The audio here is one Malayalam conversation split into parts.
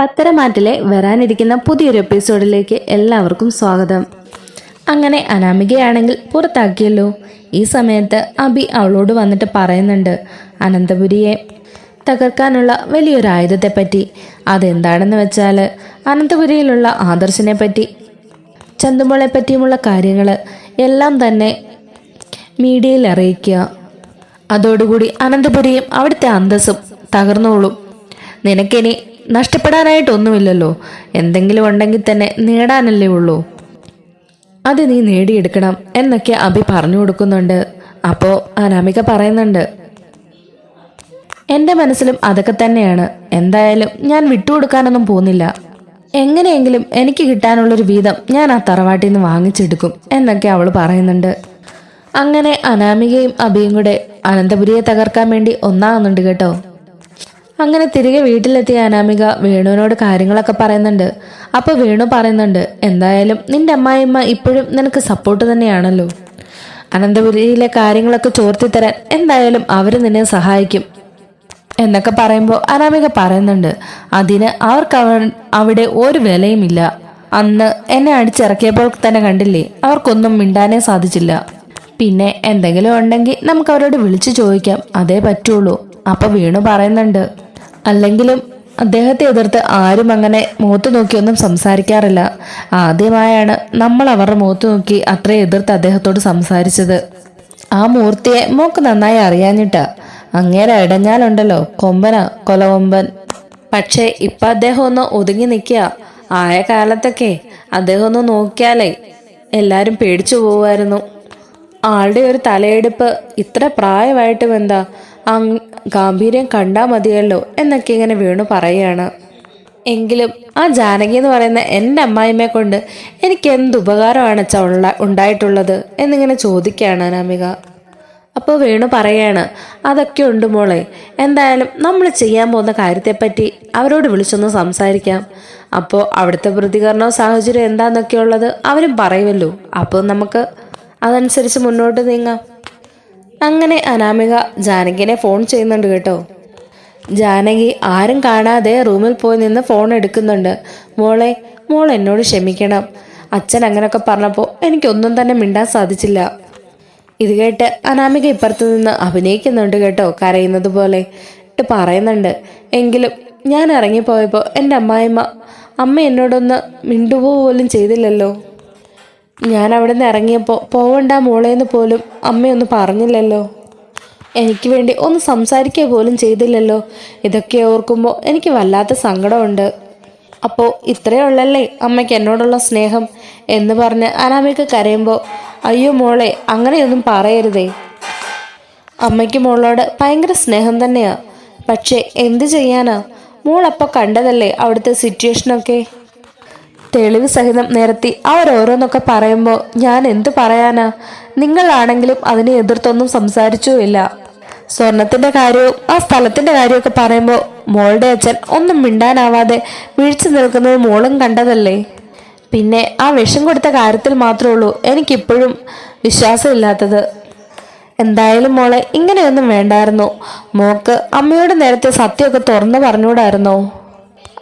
പത്തരമാറ്റിലെ വരാനിരിക്കുന്ന പുതിയൊരു എപ്പിസോഡിലേക്ക് എല്ലാവർക്കും സ്വാഗതം. അങ്ങനെ അനാമികയാണെങ്കിൽ പുറത്താക്കിയല്ലോ. ഈ സമയത്ത് അബി അവളോട് വന്നിട്ട് പറയുന്നുണ്ട് അനന്തപുരിയെ തകർക്കാനുള്ള വലിയൊരു ആയുധത്തെപ്പറ്റി. അതെന്താണെന്ന് വെച്ചാൽ അനന്തപുരിയിലുള്ള ആദർശിനെ പറ്റി, ചന്തുമോളെ പറ്റിയുമുള്ള കാര്യങ്ങൾ എല്ലാം തന്നെ മീഡിയയിൽ അറിയിക്കുക. അതോടുകൂടി അനന്തപുരിയും അവിടുത്തെ അന്തസ്സും തകർന്നോളും. നിനക്കിനി നഷ്ടപ്പെടാനായിട്ടൊന്നുമില്ലല്ലോ. എന്തെങ്കിലും ഉണ്ടെങ്കിൽ തന്നെ നേടാനല്ലേ ഉള്ളൂ. അത് നീ നേടിയെടുക്കണം എന്നൊക്കെ അബി പറഞ്ഞു കൊടുക്കുന്നുണ്ട്. അപ്പോൾ അനാമിക പറയുന്നുണ്ട്, എൻ്റെ മനസ്സിലും അതൊക്കെ തന്നെയാണ്. എന്തായാലും ഞാൻ വിട്ടുകൊടുക്കാനൊന്നും പോകുന്നില്ല. എങ്ങനെയെങ്കിലും എനിക്ക് കിട്ടാനുള്ളൊരു വീതം ഞാൻ ആ തറവാട്ടിൽ നിന്ന് വാങ്ങിച്ചെടുക്കും എന്നൊക്കെ അവൾ പറയുന്നുണ്ട്. അങ്ങനെ അനാമികയും അബിയും കൂടെ അനന്തപുരിയെ തകർക്കാൻ വേണ്ടി ഒന്നാകുന്നുണ്ട് കേട്ടോ. അങ്ങനെ തിരികെ വീട്ടിലെത്തിയ അനാമിക വേണുവിനോട് കാര്യങ്ങളൊക്കെ പറയുന്നുണ്ട്. അപ്പോൾ വേണു പറയുന്നുണ്ട്, എന്തായാലും നിന്റെ അമ്മായിയമ്മ ഇപ്പോഴും നിനക്ക് സപ്പോർട്ട് തന്നെയാണല്ലോ. അനന്തപുരിയിലെ കാര്യങ്ങളൊക്കെ ചോർത്തിത്തരാൻ എന്തായാലും അവർ നിന്നെ സഹായിക്കും എന്നൊക്കെ പറയുമ്പോൾ അനാമിക പറയുന്നുണ്ട്, അതിന് അവർക്ക് അവിടെ ഒരു വിലയുമില്ല. അന്ന് എന്നെ അടിച്ചിറക്കിയപ്പോൾ തന്നെ കണ്ടില്ലേ, അവർക്കൊന്നും മിണ്ടാനേ സാധിച്ചില്ല. പിന്നെ എന്തെങ്കിലും ഉണ്ടെങ്കിൽ നമുക്ക് അവരോട് വിളിച്ചു ചോദിക്കാം, അതേ പറ്റുള്ളൂ. അപ്പൊ വേണു പറയുന്നുണ്ട്, അല്ലെങ്കിലും അദ്ദേഹത്തെ എതിർത്ത് ആരും അങ്ങനെ മുഖത്ത് നോക്കിയൊന്നും സംസാരിക്കാറില്ല. ആദ്യമായാണ് നമ്മൾ അവരുടെ മുഖത്ത് നോക്കി അത്രയും എതിർത്ത് അദ്ദേഹത്തോട് സംസാരിച്ചത്. ആ മൂർത്തിയെ മോക്ക് നന്നായി അറിയാഞ്ഞിട്ടാ. അങ്ങേരെ ഇടഞ്ഞാലുണ്ടല്ലോ കൊമ്പനാ, കൊലകൊമ്പൻ. പക്ഷേ ഇപ്പൊ അദ്ദേഹം ഒന്ന് ഒതുങ്ങി നിൽക്കുക. ആയ കാലത്തൊക്കെ അദ്ദേഹം ഒന്ന് നോക്കിയാലേ എല്ലാരും പേടിച്ചു പോവായിരുന്നു. ആളുടെ ഒരു തലയെടുപ്പ് ഇത്ര പ്രായമായിട്ടും എന്താ ഗാംഭീര്യം കണ്ടാ മതിയല്ലോ എന്നൊക്കെ ഇങ്ങനെ വേണു പറയാണ്. എങ്കിലും ആ ജാനകി എന്ന് പറയുന്ന എൻ്റെ അമ്മായിമ്മയെ കൊണ്ട് എനിക്ക് എന്ത് ഉപകാരമാണ് ഉണ്ടായിട്ടുള്ളത് എന്നിങ്ങനെ ചോദിക്കുകയാണ് അനാമിക. അപ്പോൾ വേണു പറയാണ്, അതൊക്കെ ഉണ്ട് മോളെ. എന്തായാലും നമ്മൾ ചെയ്യാൻ പോകുന്ന കാര്യത്തെപ്പറ്റി അവരോട് വിളിച്ചൊന്ന് സംസാരിക്കാം. അപ്പോൾ അവിടുത്തെ പ്രതികരണവും സാഹചര്യം എന്താന്നൊക്കെ ഉള്ളത് അവരും പറയുമല്ലോ. അപ്പോൾ നമുക്ക് അതനുസരിച്ച് മുന്നോട്ട് നീങ്ങാം. അങ്ങനെ അനാമിക ജാനകിനെ ഫോൺ ചെയ്യുന്നുണ്ട് കേട്ടോ. ജാനകി ആരും കാണാതെ റൂമിൽ പോയി നിന്ന് ഫോൺ എടുക്കുന്നുണ്ട്. മോൾ എന്നോട് ക്ഷമിക്കണം. അച്ഛൻ അങ്ങനെയൊക്കെ പറഞ്ഞപ്പോൾ എനിക്കൊന്നും തന്നെ മിണ്ടാൻ സാധിച്ചില്ല. ഇത് കേട്ട് അനാമിക ഇപ്പുറത്ത് നിന്ന് അഭിനയിക്കുന്നുണ്ട് കേട്ടോ, കരയുന്നത് പോലെ ഇട്ട് പറയുന്നുണ്ട്. എങ്കിലും ഞാൻ ഇറങ്ങിപ്പോയപ്പോൾ എൻ്റെ അമ്മ എന്നോടൊന്ന് മിണ്ടുപോലും ചെയ്തില്ലല്ലോ. ഞാൻ അവിടെ നിന്ന് ഇറങ്ങിയപ്പോൾ പോവണ്ട മോളേന്ന് പോലും അമ്മയൊന്നും പറഞ്ഞില്ലല്ലോ. എനിക്ക് വേണ്ടി ഒന്ന് സംസാരിക്കുക പോലും ചെയ്തില്ലല്ലോ. ഇതൊക്കെ ഓർക്കുമ്പോൾ എനിക്ക് വല്ലാത്ത സങ്കടമുണ്ട്. അപ്പോൾ ഇത്രയേ ഉള്ളല്ലേ അമ്മയ്ക്ക് എന്നോടുള്ള സ്നേഹം എന്ന് പറഞ്ഞ് അനാമിക കരയുമ്പോൾ, അയ്യോ മോളെ അങ്ങനെയൊന്നും പറയരുതേ. അമ്മയ്ക്ക് മോളോട് ഭയങ്കര സ്നേഹം തന്നെയാ. പക്ഷേ എന്ത് ചെയ്യാനാ, മോളപ്പോൾ കണ്ടതല്ലേ അവിടുത്തെ സിറ്റുവേഷനൊക്കെ. തെളിവ് സഹിതം നിരത്തി അവരോരോന്നൊക്കെ പറയുമ്പോൾ ഞാൻ എന്തു പറയാനാ. നിങ്ങളാണെങ്കിലും അതിനെ എതിർത്തൊന്നും സംസാരിച്ചുമില്ല. സ്വർണത്തിന്റെ കാര്യവും ആ സ്ഥലത്തിന്റെ കാര്യമൊക്കെ പറയുമ്പോൾ മോളുടെ അച്ഛൻ ഒന്നും മിണ്ടാനാവാതെ വീഴ്ച നിൽക്കുന്നത് മോളും കണ്ടതല്ലേ. പിന്നെ ആ വിഷം കൊടുത്ത കാര്യത്തിൽ മാത്രമേ ഉള്ളൂ എനിക്കിപ്പോഴും വിശ്വാസമില്ലാത്തത്. എന്തായാലും മോളെ ഇങ്ങനെയൊന്നും വേണ്ടായിരുന്നു. മോക്ക് അമ്മയോട് നേരത്തെ സത്യമൊക്കെ തുറന്നു പറഞ്ഞുകൂടായിരുന്നോ.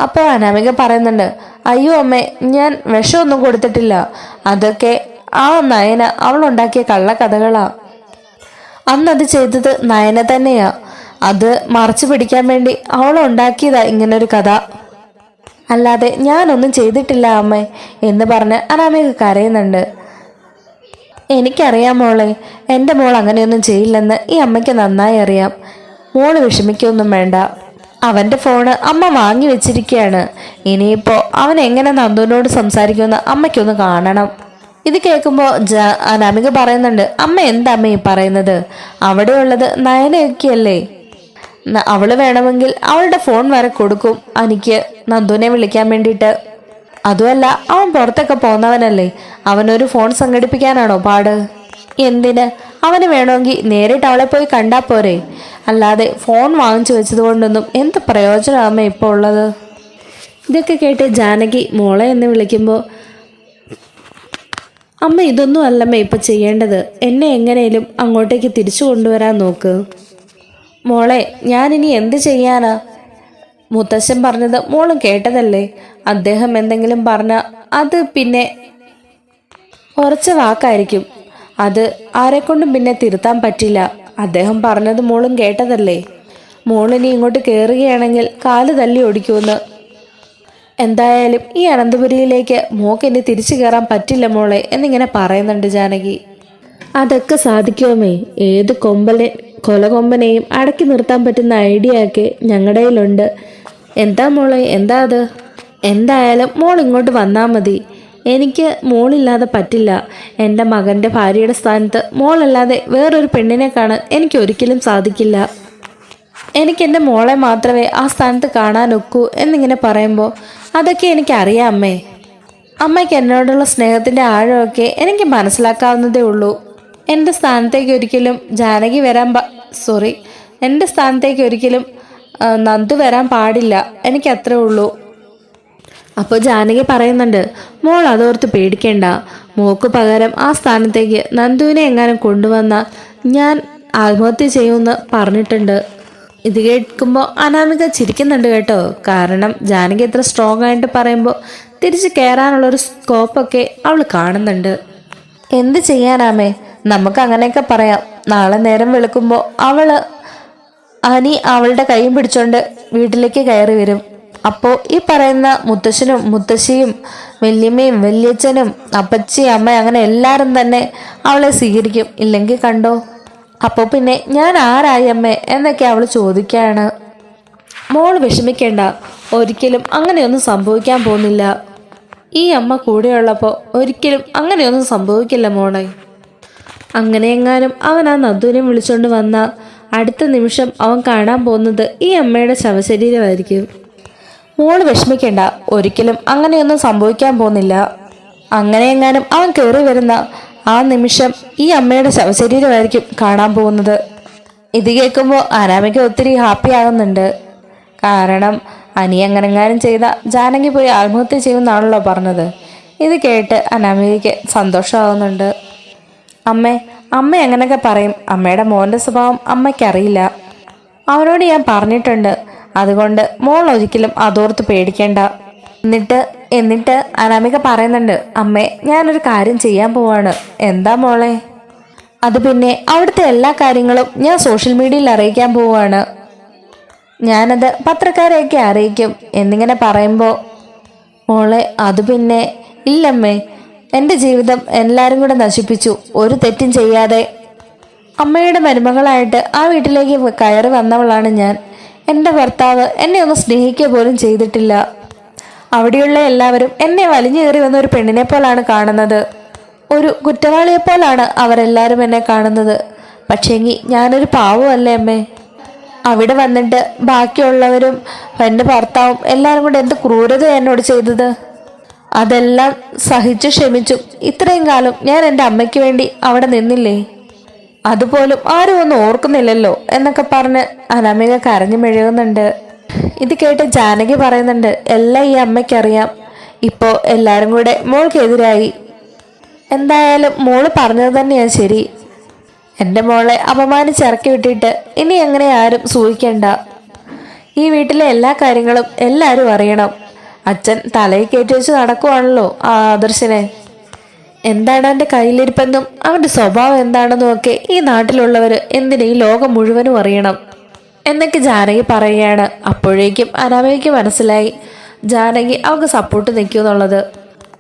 അപ്പോൾ അനാമിക പറയുന്നുണ്ട്, അയ്യോ അമ്മേ, ഞാൻ വിഷമൊന്നും കൊടുത്തിട്ടില്ല. അതൊക്കെ ആ നയന അവളുണ്ടാക്കിയ കള്ളക്കഥകളാ. അന്നത് ചെയ്തത് നയന തന്നെയാ. അത് മറച്ചു പിടിക്കാൻ വേണ്ടി അവളുണ്ടാക്കിയതാ ഇങ്ങനൊരു കഥ. അല്ലാതെ ഞാനൊന്നും ചെയ്തിട്ടില്ല അമ്മേ എന്ന് പറഞ്ഞ് അനാമിക കരയുന്നുണ്ട്. എനിക്കറിയാം മോളെ, എൻ്റെ മോൾ അങ്ങനെയൊന്നും ചെയ്യില്ലെന്ന് ഈ അമ്മയ്ക്ക് നന്നായി അറിയാം. മോള് വിഷമിക്കൊന്നും വേണ്ട. അവൻ്റെ ഫോണ് അമ്മ വാങ്ങി വെച്ചിരിക്കുകയാണ്. ഇനിയിപ്പോൾ അവൻ എങ്ങനെ നന്ദുവിനോട് സംസാരിക്കുമെന്ന് അമ്മയ്ക്കൊന്ന് കാണണം. ഇത് കേൾക്കുമ്പോൾ അനാമിക പറയുന്നുണ്ട്, അമ്മ എന്താ അമ്മ ഈ പറയുന്നത്? അവിടെയുള്ളത് നയനയൊക്കെയല്ലേ. അവള് വേണമെങ്കിൽ അവളുടെ ഫോൺ വരെ കൊടുക്കും എനിക്ക് നന്ദുവിനെ വിളിക്കാൻ വേണ്ടിയിട്ട്. അതുമല്ല, അവൻ പുറത്തൊക്കെ പോന്നവനല്ലേ. അവനൊരു ഫോൺ സംഘടിപ്പിക്കാനാണോ പാട്? എന്തിന്? അവന് വേണമെങ്കിൽ നേരിട്ട് അവളെ പോയി കണ്ടാ പോരെ. അല്ലാതെ ഫോൺ വാങ്ങിച്ചു വെച്ചത് കൊണ്ടൊന്നും എന്ത് പ്രയോജനമാമേ ഇപ്പോൾ ഉള്ളത്. ഇതൊക്കെ കേട്ട് ജാനകി മോളെ എന്ന് വിളിക്കുമ്പോൾ, അമ്മ ഇതൊന്നും അല്ലമ്മ ഇപ്പം ചെയ്യേണ്ടത്. എന്നെ എങ്ങനെയും അങ്ങോട്ടേക്ക് തിരിച്ചു കൊണ്ടുവരാൻ നോക്ക്. മോളെ ഞാനിനി എന്ത് ചെയ്യാനാ? മുത്തശ്ശൻ പറഞ്ഞത് മോളും കേട്ടതല്ലേ. അദ്ദേഹം എന്തെങ്കിലും പറഞ്ഞ അത് പിന്നെ ഉറച്ച വാക്കായിരിക്കും. അത് ആരെക്കൊണ്ടും പിന്നെ തിരുത്താൻ പറ്റില്ല. അദ്ദേഹം പറഞ്ഞത് മോളും കേട്ടതല്ലേ. മോളിനി ഇങ്ങോട്ട് കയറുകയാണെങ്കിൽ കാല് തല്ലി ഓടിക്കുമെന്ന്. എന്തായാലും ഈ അനന്തപുരിയിലേക്ക് മോക്ക് ഇനി തിരിച്ചു കയറാൻ പറ്റില്ല മോളെ എന്നിങ്ങനെ പറയുന്നുണ്ട് ജാനകി. അതൊക്കെ സാധിക്കുമേ. ഏത് കൊലകൊമ്പനെയും അടക്കി നിർത്താൻ പറ്റുന്ന ഐഡിയ ഒക്കെ ഞങ്ങളുടെ കയ്യിലുണ്ട്. എന്താ മോളെ, എന്താ അത്? എന്തായാലും മോൾ ഇങ്ങോട്ട് വന്നാൽ മതി. എനിക്ക് മോളില്ലാതെ പറ്റില്ല. എൻ്റെ മകൻ്റെ ഭാര്യയുടെ സ്ഥാനത്ത് മോളല്ലാതെ വേറൊരു പെണ്ണിനെ കാണാൻ എനിക്ക് ഒരിക്കലും സാധിക്കില്ല. എനിക്കെൻ്റെ മോളെ മാത്രമേ ആ സ്ഥാനത്ത് കാണാനൊക്കൂ എന്നിങ്ങനെ പറയുമ്പോൾ അതൊക്കെ എനിക്കറിയാം അമ്മേ. അമ്മയ്ക്ക് എന്നോടുള്ള സ്നേഹത്തിൻ്റെ ആഴമൊക്കെ എനിക്ക് മനസ്സിലാക്കാവുന്നതേ ഉള്ളൂ. എൻ്റെ സ്ഥാനത്തേക്ക് ഒരിക്കലും ജാനകി എൻ്റെ സ്ഥാനത്തേക്ക് ഒരിക്കലും നന്ദു വരാൻ പാടില്ല. എനിക്കത്രേ ഉള്ളൂ. അപ്പോൾ ജാനകി പറയുന്നുണ്ട്, മോൾ അതോർത്ത് പേടിക്കേണ്ട. മോക്ക് പകരം ആ സ്ഥാനത്തേക്ക് നന്ദുവിനെ എങ്ങാനും കൊണ്ടുവന്നാൽ ഞാൻ ആത്മഹത്യ ചെയ്യുമെന്ന് പറഞ്ഞിട്ടുണ്ട്. ഇത് കേൾക്കുമ്പോൾ അനാമിക ചിരിക്കുന്നുണ്ട് കേട്ടോ. കാരണം ജാനകി ഇത്ര സ്ട്രോങ് ആയിട്ട് പറയുമ്പോൾ തിരിച്ച് കയറാനുള്ളൊരു സ്കോപ്പൊക്കെ അവൾ കാണുന്നുണ്ട്. എന്ത് ചെയ്യാനാമേ, നമുക്ക് അങ്ങനെയൊക്കെ പറയാം. നാളെ നേരം വെളുക്കുമ്പോൾ അനി അവളുടെ കൈയും പിടിച്ചോണ്ട് വീട്ടിലേക്ക് കയറി വരും. അപ്പോൾ ഈ പറയുന്ന മുത്തശ്ശനും മുത്തശ്ശിയും വല്യമ്മയും വല്യച്ഛനും അപ്പച്ചി അമ്മ അങ്ങനെ എല്ലാവരും തന്നെ അവളെ സ്വീകരിക്കും. ഇല്ലെങ്കിൽ കണ്ടോ, അപ്പോൾ പിന്നെ ഞാൻ ആരായി അമ്മേ എന്നൊക്കെ അവൾ ചോദിക്കുകയാണ്. മോൾ വിഷമിക്കേണ്ട, ഒരിക്കലും അങ്ങനെയൊന്നും സംഭവിക്കാൻ പോകുന്നില്ല. ഈ അമ്മ കൂടെയുള്ളപ്പോൾ ഒരിക്കലും അങ്ങനെയൊന്നും സംഭവിക്കില്ല മോളെ. അങ്ങനെയെങ്ങാനും അവൻ ആ നന്ദുവിനെ വിളിച്ചുകൊണ്ട് വന്ന അടുത്ത നിമിഷം അവൻ കാണാൻ പോകുന്നത് ഈ അമ്മയുടെ ശവശരീരമായിരിക്കും. മോള് വിഷമിക്കേണ്ട, ഒരിക്കലും അങ്ങനെയൊന്നും സംഭവിക്കാൻ പോകുന്നില്ല. അങ്ങനെയെങ്ങാനും അവൻ കയറി വരുന്ന ആ നിമിഷം ഈ അമ്മയുടെ ശവശരീരമായിരിക്കും കാണാൻ പോകുന്നത്. ഇത് കേൾക്കുമ്പോൾ അനാമിക ഒത്തിരി ഹാപ്പി ആകുന്നുണ്ട്. കാരണം അനി അങ്ങനെങ്ങാനും ചെയ്ത ജാനകി പോയി ആത്മഹത്യ ചെയ്യുമെന്നാണല്ലോ പറഞ്ഞത്. ഇത് കേട്ട് അനാമികയ്ക്ക് സന്തോഷമാകുന്നുണ്ട്. അമ്മ എങ്ങനെയൊക്കെ പറയും. അമ്മയുടെ മോൻ്റെ സ്വഭാവം അമ്മയ്ക്കറിയില്ല. അവനോട് ഞാൻ പറഞ്ഞിട്ടുണ്ട്. അതുകൊണ്ട് മോൾ ഒരിക്കലും അതോർത്ത് പേടിക്കേണ്ട. എന്നിട്ട് അനാമിക പറയുന്നുണ്ട്, അമ്മേ ഞാനൊരു കാര്യം ചെയ്യാൻ പോവാണ്. എന്താ മോളെ? അത് പിന്നെ അവിടുത്തെ എല്ലാ കാര്യങ്ങളും ഞാൻ സോഷ്യൽ മീഡിയയിൽ അറിയിക്കാൻ പോവാണ്. ഞാനത് പത്രക്കാരെയൊക്കെ അറിയിക്കും എന്നിങ്ങനെ പറയുമ്പോൾ, മോളെ അത് പിന്നെ ഇല്ലമ്മേ, എൻ്റെ ജീവിതം എല്ലാവരും കൂടെ നശിപ്പിച്ചു. ഒരു തെറ്റും ചെയ്യാതെ അമ്മയുടെ മരുമകളായിട്ട് ആ വീട്ടിലേക്ക് കയറി വന്നവളാണ് ഞാൻ. എൻ്റെ ഭർത്താവ് എന്നെ ഒന്ന് സ്നേഹിക്കുക പോലും ചെയ്തിട്ടില്ല. അവിടെയുള്ള എല്ലാവരും എന്നെ വലിഞ്ഞു കയറി വന്ന ഒരു പെണ്ണിനെ പോലാണ് കാണുന്നത്. ഒരു കുറ്റവാളിയെപ്പോലാണ് അവരെല്ലാവരും എന്നെ കാണുന്നത്. പക്ഷേങ്കിൽ ഞാനൊരു പാവമല്ലേ അമ്മേ. അവിടെ വന്നിട്ട് ബാക്കിയുള്ളവരും എൻ്റെ ഭർത്താവും എല്ലാവരും കൂടെ എന്ത് ക്രൂരത എന്നോട് ചെയ്തത്. അതെല്ലാം സഹിച്ചു ക്ഷമിച്ചും ഇത്രയും കാലം ഞാൻ എൻ്റെ അമ്മയ്ക്ക് വേണ്ടി അവിടെ നിന്നില്ലേ. അതുപോലും ആരും ഒന്നും ഓർക്കുന്നില്ലല്ലോ എന്നൊക്കെ പറഞ്ഞ് അനാമിക കരഞ്ഞു മെഴുകുന്നുണ്ട്. ഇത് കേട്ട് ജാനകി പറയുന്നുണ്ട്, എല്ലാം ഈ അമ്മയ്ക്കറിയാം. ഇപ്പോൾ എല്ലാവരും കൂടെ മോൾക്കെതിരായി. എന്തായാലും മോള് പറഞ്ഞത് തന്നെയാണ് ശരി. എൻ്റെ മോളെ അപമാനിച്ചിറക്കി വിട്ടിട്ട് ഇനി അങ്ങനെ ആരും സൂഹിക്കണ്ട. ഈ വീട്ടിലെ എല്ലാ കാര്യങ്ങളും എല്ലാവരും അറിയണം. അച്ഛൻ തലയിൽ കയറ്റി വെച്ച് നടക്കുവാണല്ലോ ആ ആദർശനെ. എന്താണ് അവൻ്റെ കയ്യിലിരിപ്പെന്നും അവൻ്റെ സ്വഭാവം എന്താണെന്നും ഒക്കെ ഈ നാട്ടിലുള്ളവർ എന്തിന് ഈ ലോകം മുഴുവനും അറിയണം എന്നൊക്കെ ജാനകി പറയുകയാണ്. അപ്പോഴേക്കും അനാമികയ്ക്ക് മനസ്സിലായി ജാനകി അവൾക്ക് സപ്പോർട്ട് നിൽക്കുമെന്നുള്ളത്.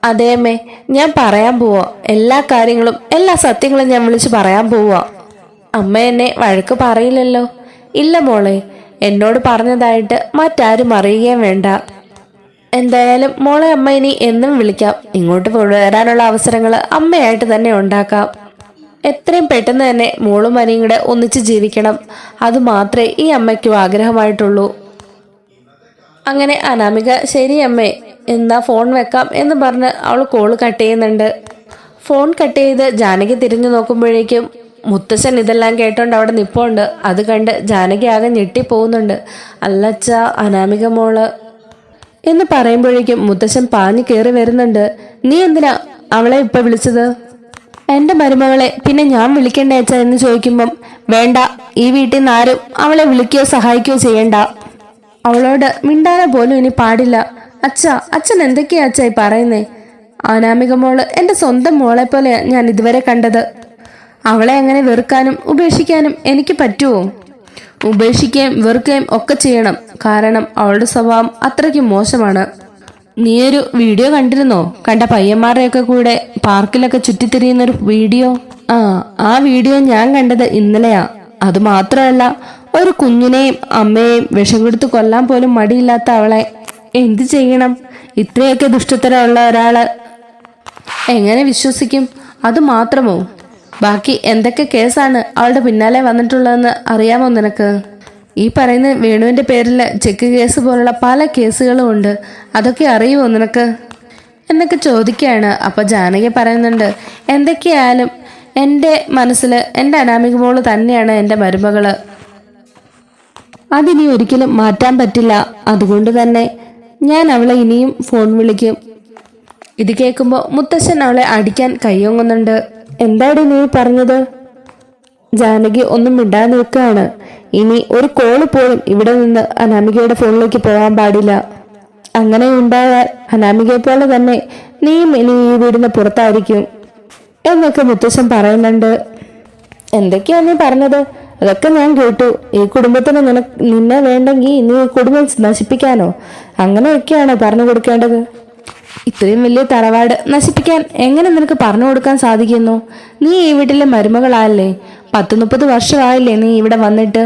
അതേ അമ്മേ, ഞാൻ പറയാൻ പോവാ. എല്ലാ കാര്യങ്ങളും എല്ലാ സത്യങ്ങളും ഞാൻ വിളിച്ച് പറയാൻ പോവാ. അമ്മ എന്നെ വഴക്ക് പറയില്ലല്ലോ? ഇല്ല മോളെ, എന്നോട് പറഞ്ഞതായിട്ട് മറ്റാരും അറിയുകയും വേണ്ട. എന്തായാലും മോളെ അമ്മ ഇനി എന്നും വിളിക്കാം. ഇങ്ങോട്ട് വരാനുള്ള അവസരങ്ങൾ അമ്മയായിട്ട് തന്നെ ഉണ്ടാക്കാം. എത്രയും പെട്ടെന്ന് തന്നെ മോളും അനിയും കൂടെ ഒന്നിച്ച് ജീവിക്കണം. അത് മാത്രമേ ഈ അമ്മയ്ക്കും ആഗ്രഹമായിട്ടുള്ളൂ. അങ്ങനെ അനാമിക ശരി അമ്മേ എന്നാ ഫോൺ വെക്കാം എന്ന് പറഞ്ഞ് അവൾ കോള് കട്ട് ചെയ്യുന്നുണ്ട്. ഫോൺ കട്ട് ചെയ്ത് ജാനകി തിരിഞ്ഞു നോക്കുമ്പോഴേക്കും മുത്തശ്ശൻ ഇതെല്ലാം കേട്ടോണ്ട് അവിടെ നിപ്പോണ്ട്. അത് കണ്ട് ജാനകി ആകെ ഞെട്ടിപ്പോകുന്നുണ്ട്. അല്ലച്ച അനാമിക മോള് എന്ന് പറയുമ്പോഴേക്കും മുത്തശ്ശൻ പാഞ്ഞു കയറി വരുന്നുണ്ട്. നീ എന്തിനാ അവളെ ഇപ്പൊ വിളിച്ചത്? എൻ്റെ മരുമകളെ പിന്നെ ഞാൻ വിളിക്കണ്ടേ അച്ഛ എന്ന് ചോദിക്കുമ്പം വേണ്ട, ഈ വീട്ടിൽ നിന്ന് ആരും അവളെ വിളിക്കുകയോ സഹായിക്കുകയോ ചെയ്യണ്ട. അവളോട് മിണ്ടാനെ പോലും ഇനി പാടില്ല. അച്ഛൻ എന്തൊക്കെയാ അച്ഛാ ഈ പറയുന്നേ? അനാമിക മോള് എൻ്റെ സ്വന്തം മോളെ പോലെ ഞാൻ ഇതുവരെ കണ്ടത്. അവളെ അങ്ങനെ വെറുക്കാനും ഉപേക്ഷിക്കാനും എനിക്ക് പറ്റുമോ? ഉപേക്ഷിക്കുകയും വെറുക്കുകയും ഒക്കെ ചെയ്യണം. കാരണം അവളുടെ സ്വഭാവം അത്രയ്ക്ക് മോശമാണ്. നീയൊരു വീഡിയോ കണ്ടിരുന്നോ? കണ്ട പയ്യന്മാരുടെയൊക്കെ കൂടെ പാർക്കിലൊക്കെ ചുറ്റിത്തിരിയുന്നൊരു വീഡിയോ. ആ വീഡിയോ ഞാൻ കണ്ടത് ഇന്നലെയാ. അത് മാത്രമല്ല, ഒരു കുഞ്ഞിനെയും അമ്മയെയും വിഷം കൊടുത്ത് കൊല്ലാൻ പോലും മടിയില്ലാത്ത അവളെ എന്ത് ചെയ്യണം? ഇത്രയൊക്കെ ദുഷ്ടത്തരമുള്ള ഒരാള് എങ്ങനെ വിശ്വസിക്കും? അത് മാത്രമോ? ബാക്കി എന്തൊക്കെ കേസാണ് അവളുടെ പിന്നാലെ വന്നിട്ടുള്ളതെന്ന് അറിയാമോ നിനക്ക്? ഈ പറയുന്ന വേണുവിന്റെ പേരിൽ ചെക്ക് കേസ് പോലുള്ള പല കേസുകളും ഉണ്ട്. അതൊക്കെ അറിയുമോ നിനക്ക് എന്നൊക്കെ ചോദിക്കുകയാണ്. അപ്പൊ ജാനകി പറയുന്നുണ്ട്, എന്തൊക്കെയായാലും എൻ്റെ മനസ്സിൽ എൻ്റെ അനാമിക മോള് തന്നെയാണ് എൻ്റെ മരുമകള്. അതിനി ഒരിക്കലും മാറ്റാൻ പറ്റില്ല. അതുകൊണ്ട് തന്നെ ഞാൻ അവളെ ഇനിയും ഫോൺ വിളിക്കും. ഇത് കേൾക്കുമ്പോൾ മുത്തശ്ശൻ അവളെ അടിക്കാൻ കയ്യൊങ്ങുന്നുണ്ട്. എന്താടി നീ പറഞ്ഞത്? ജാനകി ഒന്നും മിണ്ടാതെ നിൽക്കുകയാണ്. ഇനി ഒരു കോള് പോലും ഇവിടെ നിന്ന് അനാമികയുടെ ഫോണിലേക്ക് പോകാൻ പാടില്ല. അങ്ങനെ ഉണ്ടായാൽ അനാമികയെ പോലെ തന്നെ നീയും ഇനി ഈ വീടിന് പുറത്തായിരിക്കും എന്നൊക്കെ മുത്തശ്ശൻ പറയുന്നുണ്ട്. എന്തൊക്കെയാ നീ പറഞ്ഞത്? അതൊക്കെ ഞാൻ കേട്ടു. ഈ കുടുംബത്തിന് നിന്നെ വേണ്ടെങ്കിൽ നീ ഈ കുടുംബം നശിപ്പിക്കാനോ? അങ്ങനെയൊക്കെയാണോ പറഞ്ഞു കൊടുക്കേണ്ടത്? ഇത്രയും വലിയ തറവാട് നശിപ്പിക്കാൻ എങ്ങനെ നിനക്ക് പറഞ്ഞു കൊടുക്കാൻ സാധിക്കുന്നു? നീ ഈ വീട്ടിലെ മരുമകളായല്ലേ? 30 വർഷമായില്ലേ നീ ഇവിടെ വന്നിട്ട്?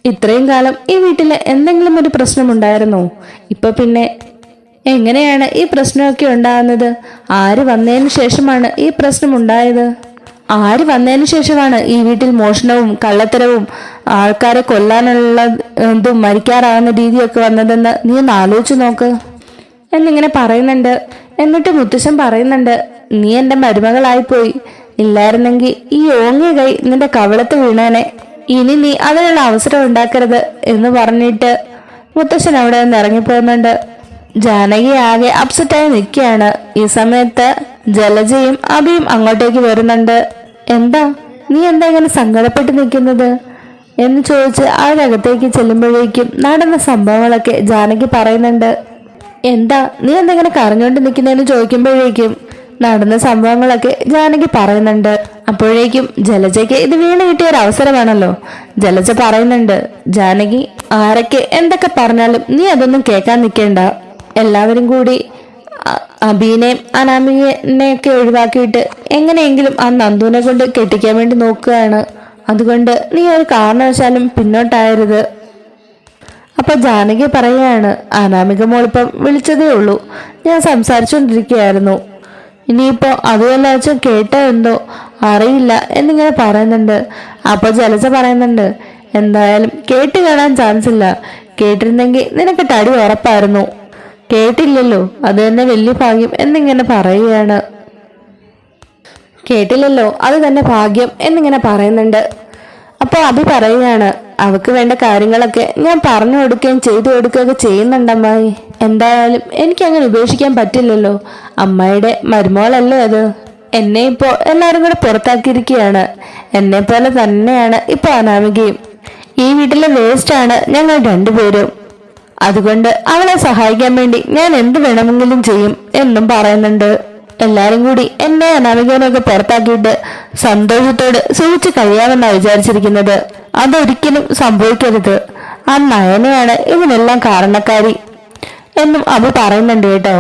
ഇത്രയും കാലം ഈ വീട്ടില് എന്തെങ്കിലും ഒരു പ്രശ്നമുണ്ടായിരുന്നോ? ഇപ്പൊ പിന്നെ എങ്ങനെയാണ് ഈ പ്രശ്നമൊക്കെ ഉണ്ടാകുന്നത്? ആര് വന്നതിന് ശേഷമാണ് ഈ പ്രശ്നം ഉണ്ടായത്? ആര് വന്നതിന് ശേഷമാണ് ഈ വീട്ടിൽ മോഷണവും കള്ളത്തരവും ആൾക്കാരെ കൊല്ലാനുള്ള മരിക്കാറാകുന്ന രീതിയൊക്കെ വന്നതെന്ന് നീ ഒന്ന് ആലോചിച്ച് നോക്ക് എന്നിങ്ങനെ പറയുന്നുണ്ട്. എന്നിട്ട് മുത്തശ്ശൻ പറയുന്നുണ്ട്, നീ എൻ്റെ മരുമകളായിപ്പോയി. ഇല്ലായിരുന്നെങ്കിൽ ഈ ഓങ്ങിയ കൈ നിന്റെ കവളത്ത് വീണേനെ. ഇനി നീ അതിനുള്ള അവസരം ഉണ്ടാക്കരുത് എന്ന് പറഞ്ഞിട്ട് മുത്തശ്ശൻ അവിടെ നിന്ന് ഇറങ്ങിപ്പോകുന്നുണ്ട്. ജാനകി ആകെ അപ്സെറ്റായി നിൽക്കുകയാണ്. ഈ സമയത്ത് ജലജയും അഭിയും അങ്ങോട്ടേക്ക് വരുന്നുണ്ട്. നീ എന്താ ഇങ്ങനെ സങ്കടപ്പെട്ട് നിൽക്കുന്നത് എന്ന് ചോദിച്ച് അവരകത്തേക്ക് ചെല്ലുമ്പോഴേക്കും നടന്ന സംഭവങ്ങളൊക്കെ ജാനകി പറയുന്നുണ്ട്. നീ എന്തെങ്ങനെ കരഞ്ഞോണ്ട് നിൽക്കുന്നതെന്ന് ചോദിക്കുമ്പോഴേക്കും നടന്ന സംഭവങ്ങളൊക്കെ ജാനകി പറയുന്നുണ്ട്. അപ്പോഴേക്കും ജലജയ്ക്ക് ഇത് വീണ് കിട്ടിയ ഒരു അവസരമാണല്ലോ. ജലജ പറയുന്നുണ്ട്, ജാനകി ആരൊക്കെ എന്തൊക്കെ പറഞ്ഞാലും നീ അതൊന്നും കേൾക്കാൻ നിൽക്കേണ്ട. എല്ലാവരും കൂടി അബീനെയും അനാമികനെയൊക്കെ ഒഴിവാക്കിയിട്ട് എങ്ങനെയെങ്കിലും ആ നന്ദുവിനെ കൊണ്ട് കെട്ടിക്കാൻ വേണ്ടി നോക്കുകയാണ്. അതുകൊണ്ട് നീ ഒരു കാരണവശാലും പിന്നോട്ടായരുത്. അപ്പൊ ജാനകി പറയുകയാണ്, അനാമിക മോളിപ്പം വിളിച്ചതേ ഉള്ളൂ, ഞാൻ സംസാരിച്ചുകൊണ്ടിരിക്കുകയായിരുന്നു. ഇനിയിപ്പോ അതുപോലെ അച്ഛൻ കേട്ടോ എന്തോ അറിയില്ല എന്നിങ്ങനെ പറയുന്നുണ്ട്. അപ്പൊ ജലജ പറയുന്നുണ്ട്, എന്തായാലും കേട്ട് കാണാൻ ചാൻസ് ഇല്ല. കേട്ടിരുന്നെങ്കിൽ നിനക്ക് തടി ഉറപ്പായിരുന്നു. കേട്ടില്ലല്ലോ, അത് തന്നെ വലിയ ഭാഗ്യം എന്നിങ്ങനെ പറയുകയാണ്. കേട്ടില്ലല്ലോ, അത് തന്നെ ഭാഗ്യം എന്നിങ്ങനെ പറയുന്നുണ്ട്. അപ്പൊ അഭി പറയുകയാണ്, അവക്ക് വേണ്ട കാര്യങ്ങളൊക്കെ ഞാൻ പറഞ്ഞു കൊടുക്കുകയും ചെയ്തു കൊടുക്കുകയൊക്കെ ചെയ്യുന്നുണ്ടമ്മായി. എന്തായാലും എനിക്ക് അങ്ങനെ ഉപേക്ഷിക്കാൻ പറ്റില്ലല്ലോ. അമ്മായിയുടെ മരുമോളല്ലേ അത്. എന്നെ ഇപ്പോ എല്ലാവരും കൂടെ പുറത്താക്കിയിരിക്കുകയാണ്. എന്നെ പോലെ തന്നെയാണ് ഇപ്പൊ അനാമികയും. ഈ വീട്ടിലെ വേസ്റ്റ് ആണ് ഞങ്ങൾ രണ്ടുപേരും. അതുകൊണ്ട് അവളെ സഹായിക്കാൻ വേണ്ടി ഞാൻ എന്ത് വേണമെങ്കിലും ചെയ്യും എന്നും പറയുന്നുണ്ട്. എല്ലാരും കൂടി എന്നെ അനാമികനൊക്കെ പുറത്താക്കിയിട്ട് സന്തോഷത്തോട് സൂചിച്ച് കഴിയാമെന്നാണ് വിചാരിച്ചിരിക്കുന്നത്. അതൊരിക്കലും സംഭവിക്കരുത്. ആ നയനയാണ് ഇതിനെല്ലാം കാരണക്കാരി എന്നും അഭി പറയുന്നുണ്ട് കേട്ടോ.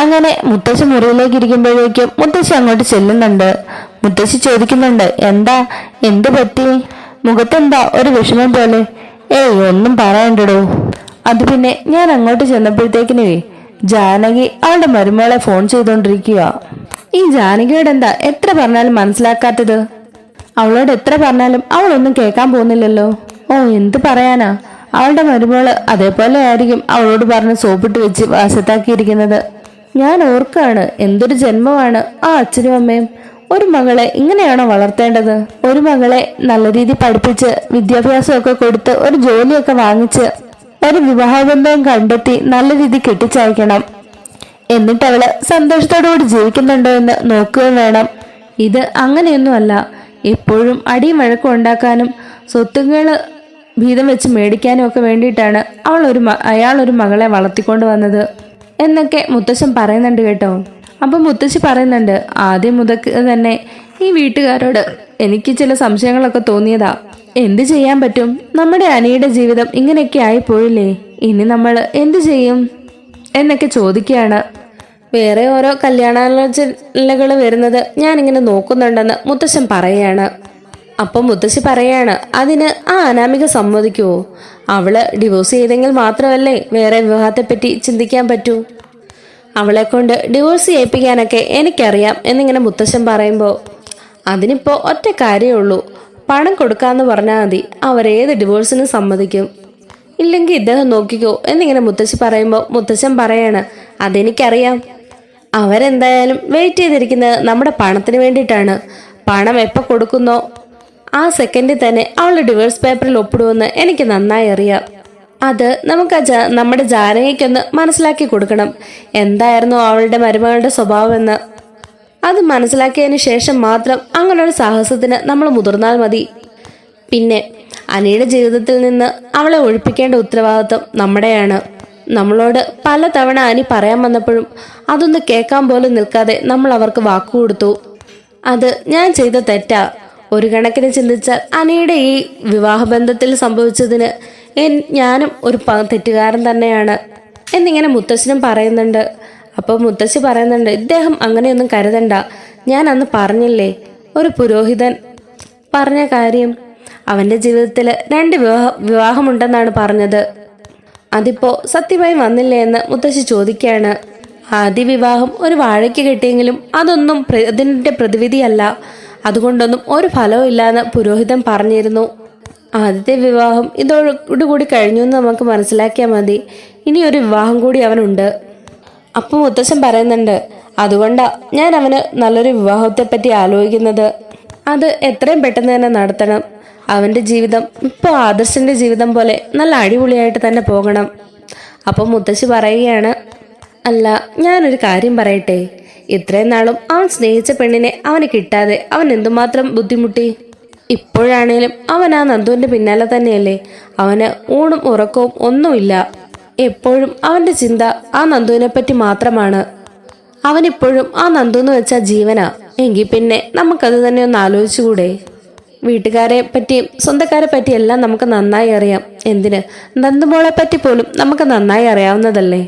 അങ്ങനെ മുത്തശ്ശി മുറിയിലേക്ക് ഇരിക്കുമ്പോഴേക്കും മുത്തശ്ശി അങ്ങോട്ട് ചെല്ലുന്നുണ്ട്. മുത്തശ്ശി ചോദിക്കുന്നുണ്ട്, എന്ത് പറ്റി? മുഖത്തെന്താ ഒരു വിഷമം പോലെ? ഒന്നും പറയണ്ടടോ. അത് പിന്നെ ഞാൻ അങ്ങോട്ട് ചെന്നപ്പോഴത്തേക്കിനേ ജാനകി അവളുടെ മരുമകളെ ഫോൺ ചെയ്തോണ്ടിരിക്കുക. ഈ ജാനകിയോട് എന്താ എത്ര പറഞ്ഞാലും മനസ്സിലാക്കാത്തത്? അവളോട് എത്ര പറഞ്ഞാലും അവളൊന്നും കേൾക്കാൻ പോകുന്നില്ലല്ലോ. എന്ത് പറയാനാ, അവളുടെ മരുമകള് അതേപോലെ ആയിരിക്കും അവളോട് പറഞ്ഞ് സോപ്പിട്ട് വെച്ച് വശത്താക്കിയിരിക്കുന്നത്. ഞാൻ ഓർക്കാണ്, എന്തൊരു ജന്മമാണ് ആ അച്ഛനും അമ്മയും. ഒരു മകളെ ഇങ്ങനെയാണോ വളർത്തേണ്ടത്? ഒരു മകളെ നല്ല രീതിയിൽ പഠിപ്പിച്ച് വിദ്യാഭ്യാസമൊക്കെ കൊടുത്ത് ഒരു ജോലിയൊക്കെ വാങ്ങിച്ച് ഒരു വിവാഹബന്ധവും കണ്ടെത്തി നല്ല രീതിയിൽ കെട്ടിച്ചയക്കണം. എന്നിട്ട് അവള് സന്തോഷത്തോടുകൂടി ജീവിക്കുന്നുണ്ടോ എന്ന് നോക്കുകയും വേണം. ഇത് അങ്ങനെയൊന്നുമല്ല. എപ്പോഴും അടിയും വഴക്കും ഉണ്ടാക്കാനും സ്വത്തുക്കള് വീതം വെച്ച് മേടിക്കാനും ഒക്കെ വേണ്ടിയിട്ടാണ് അയാളൊരു മകളെ വളർത്തിക്കൊണ്ട് വന്നത് എന്നൊക്കെ മുത്തശ്ശൻ പറയുന്നുണ്ട് കേട്ടോ. അപ്പം മുത്തശ്ശി പറയുന്നുണ്ട്, ആദ്യം മുതൽ തന്നെ ഈ വീട്ടുകാരോട് എനിക്ക് ചില സംശയങ്ങളൊക്കെ തോന്നിയതാ. എന്ത് ചെയ്യാൻ പറ്റും, നമ്മുടെ അനിയുടെ ജീവിതം ഇങ്ങനെയൊക്കെ ആയിപ്പോയില്ലേ, ഇനി നമ്മൾ എന്ത് ചെയ്യും എന്നൊക്കെ ചോദിക്കുകയാണ്. വേറെ ഓരോ കല്യാണാലോചനകൾ വരുന്നത് ഞാനിങ്ങനെ നോക്കുന്നുണ്ടെന്ന് മുത്തശ്ശൻ പറയുകയാണ്. അപ്പം മുത്തശ്ശി പറയാണ്, അതിന് ആ അനാമിക സമ്മതിക്കുവോ? അവള് ഡിവോഴ്സ് ചെയ്തെങ്കിൽ മാത്രമല്ലേ വേറെ വിവാഹത്തെപ്പറ്റി ചിന്തിക്കാൻ പറ്റൂ. അവളെ കൊണ്ട് ഡിവോഴ്സ് ചെയ്യിപ്പിക്കാനൊക്കെ എനിക്കറിയാം എന്നിങ്ങനെ മുത്തശ്ശൻ പറയുമ്പോൾ, അതിനിപ്പോൾ ഒറ്റ കാര്യമേ ഉള്ളൂ, പണം കൊടുക്കാമെന്ന് പറഞ്ഞാൽ മതി, അവരേത് ഡിവോഴ്സിനും സമ്മതിക്കും. ഇല്ലെങ്കിൽ ഇദ്ദേഹം നോക്കിക്കോ എന്നിങ്ങനെ മുത്തശ്ശി പറയുമ്പോൾ മുത്തശ്ശൻ പറയാണ്, അതെനിക്കറിയാം, അവരെന്തായാലും വെയിറ്റ് ചെയ്തിരിക്കുന്നത് നമ്മുടെ പണത്തിന് വേണ്ടിയിട്ടാണ്. പണം എപ്പോൾ കൊടുക്കുന്നോ ആ സെക്കൻഡിൽ തന്നെ അവളുടെ ഡിവോഴ്സ് പേപ്പറിൽ ഒപ്പിടുമെന്ന് എനിക്ക് നന്നായി അറിയാം. അത് നമുക്ക് നമ്മുടെ ജാനകിക്കൊന്ന് മനസ്സിലാക്കി കൊടുക്കണം, എന്തായിരുന്നു അവളുടെ മരുമകളുടെ സ്വഭാവമെന്ന്. അത് മനസ്സിലാക്കിയതിന് ശേഷം മാത്രം അങ്ങനൊരു സാഹസത്തിന് നമ്മൾ മുതിർന്നാൽ മതി. പിന്നെ അനിയുടെ ജീവിതത്തിൽ നിന്ന് അവളെ ഒഴിപ്പിക്കേണ്ട ഉത്തരവാദിത്വം നമ്മുടെയാണ്. നമ്മളോട് പല തവണ അനി പറയാൻ വന്നപ്പോഴും അതൊന്ന് കേൾക്കാൻ പോലും നിൽക്കാതെ നമ്മൾ അവർക്ക് വാക്കുകൊടുത്തു. അത് ഞാൻ ചെയ്ത തെറ്റാ. ഒരു കണക്കിന് ചിന്തിച്ചാൽ അനിയുടെ ഈ വിവാഹബന്ധത്തിൽ സംഭവിച്ചതിന് ഞാനും ഒരു തെറ്റുകാരൻ തന്നെയാണ് എന്നിങ്ങനെ മുത്തശ്ശനും പറയുന്നുണ്ട്. അപ്പോൾ മുത്തശ്ശി പറയുന്നുണ്ട്, ഇദ്ദേഹം അങ്ങനെയൊന്നും കരുതണ്ട, ഞാൻ അന്ന് പറഞ്ഞില്ലേ ഒരു പുരോഹിതൻ പറഞ്ഞ കാര്യം, അവൻ്റെ ജീവിതത്തിൽ 2 വിവാഹമുണ്ടെന്നാണ് പറഞ്ഞത്, അതിപ്പോൾ സത്യമായി വന്നില്ലേ എന്ന് മുത്തശ്ശി ചോദിക്കുകയാണ്. ആദ്യ വിവാഹം ഒരു വാഴയ്ക്ക് കിട്ടിയെങ്കിലും അതൊന്നും അതിൻ്റെ പ്രതിവിധിയല്ല, അതുകൊണ്ടൊന്നും ഒരു ഫലവും ഇല്ലാന്ന് പുരോഹിതൻ പറഞ്ഞിരുന്നു. ആദ്യത്തെ വിവാഹം ഇതോടുകൂടി കഴിഞ്ഞു എന്ന് നമുക്ക് മനസ്സിലാക്കിയാൽ മതി, ഇനി ഒരു വിവാഹം കൂടി അവനുണ്ട്. അപ്പം മുത്തശ്ശൻ പറയുന്നുണ്ട്, അതുകൊണ്ടാ ഞാൻ അവന് നല്ലൊരു വിവാഹത്തെപ്പറ്റി ആലോചിക്കുന്നത്. അത് എത്രയും പെട്ടെന്ന് തന്നെ നടത്തണം. അവൻ്റെ ജീവിതം ഇപ്പോൾ ആദർശൻ്റെ ജീവിതം പോലെ നല്ല അടിപൊളിയായിട്ട് തന്നെ പോകണം. അപ്പം മുത്തശ്ശി പറയുകയാണ്, അല്ല ഞാനൊരു കാര്യം പറയട്ടെ, ഇത്രയും നാളും അവൻ സ്നേഹിച്ച പെണ്ണിനെ അവന് കിട്ടാതെ അവൻ എന്തുമാത്രം ബുദ്ധിമുട്ടി. ഇപ്പോഴാണേലും അവൻ ആ നന്ദുവിൻ്റെ പിന്നാലെ തന്നെയല്ലേ. അവന് ഊണും ഉറക്കവും ഒന്നുമില്ല. എപ്പോഴും അവൻ്റെ ചിന്ത ആ നന്ദുവിനെ പറ്റി മാത്രമാണ്. അവനിപ്പോഴും ആ നന്ദു എന്ന് വെച്ചാൽ ജീവനാ. എങ്കിൽ പിന്നെ നമുക്കത് തന്നെ ഒന്ന് ആലോചിച്ചുകൂടെ? വീട്ടുകാരെ പറ്റിയും സ്വന്തക്കാരെ പറ്റിയും എല്ലാം നമുക്ക് നന്നായി അറിയാം. എന്തിന്, നന്ദുമോളെ പറ്റി പോലും നമുക്ക് നന്നായി അറിയാവുന്നതല്ലേ.